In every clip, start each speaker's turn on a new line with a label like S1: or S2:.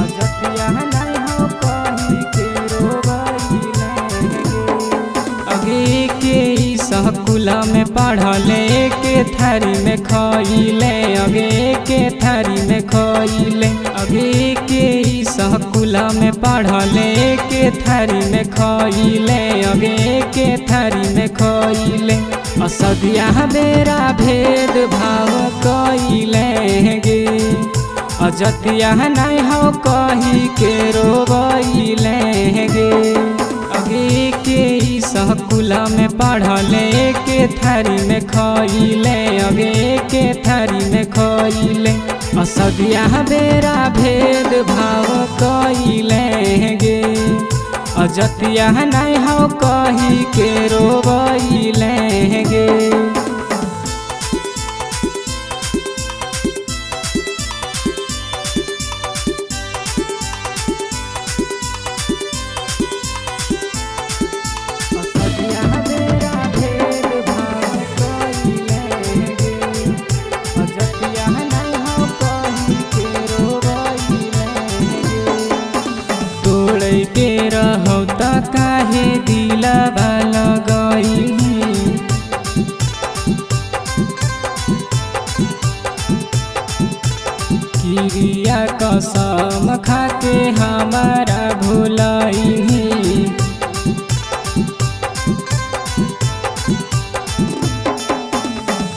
S1: अजतिया नहीं हो कही के रोवैले अगे के स्कूल में पढ़ले के थारी में खइले अगे के थारी में खइले अगे के स्कूल में पढ़ले के थारी में खइले अगे के थारी में खइले असदिया बेरा भेद भाव कइले गे अजतिया नहीं हो कही के रोवैले गे अगे के स्कूल में पढ़ले के थारी में खइले अगे के थारी में खइले असदिया बेरा भेद भाव कइले गे अजतिया नहीं हो कही के रोवैले गे के रहो त काहे दिलवा लगइली किरिया कसम खाके हमारा भुलइली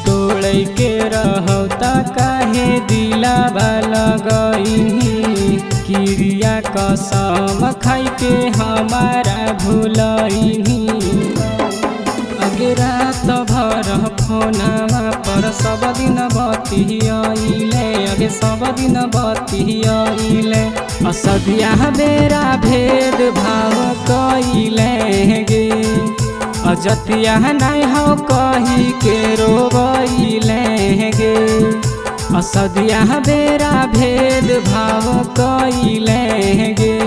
S1: तोड़ के रहो त काहे दिलवा लगइली किरिया कसम खाई के हमारा भुलइनी अगे रात भर फोनमा पर सब दिन बतियाइले अगे सब दिन बतियाइले असदिया बेरा भेद भाव कइले गे अजतिया नहीं हो कही के रोवैले गे असदिया बेरा भेद भाव कइले गे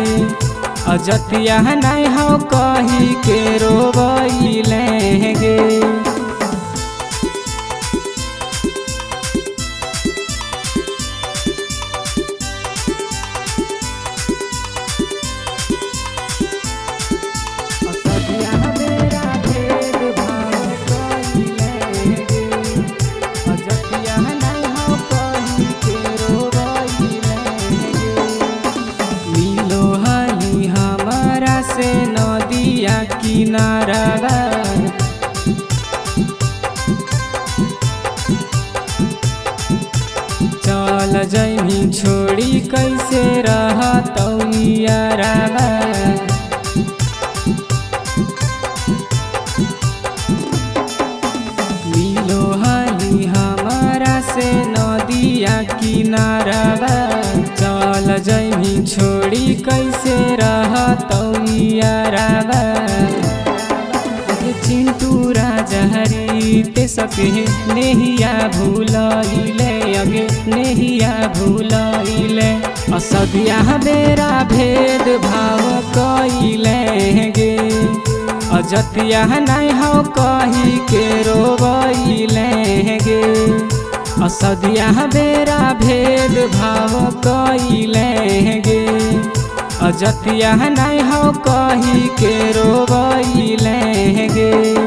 S1: अजतिया नहीं हो कही के रोवैले गे से नदिया किनारा चल जइनी छोड़ी कैसे रहतौ यारावा मिलो हाली हमारा से नदिया किनारा चल जइनी छोड़ी कैसे रहतौ यारावा चिंटू राजा हरी ते सके नेहिया भूलइले अगे नेहिया भूलइले असदिया बेरा भेद भाव कइले गे अजतिया नहीं हो कही के रोवैले गे असदिया बेरा भेद भाव कइले गे अजतिया नहीं हो कही के रोवैले गे।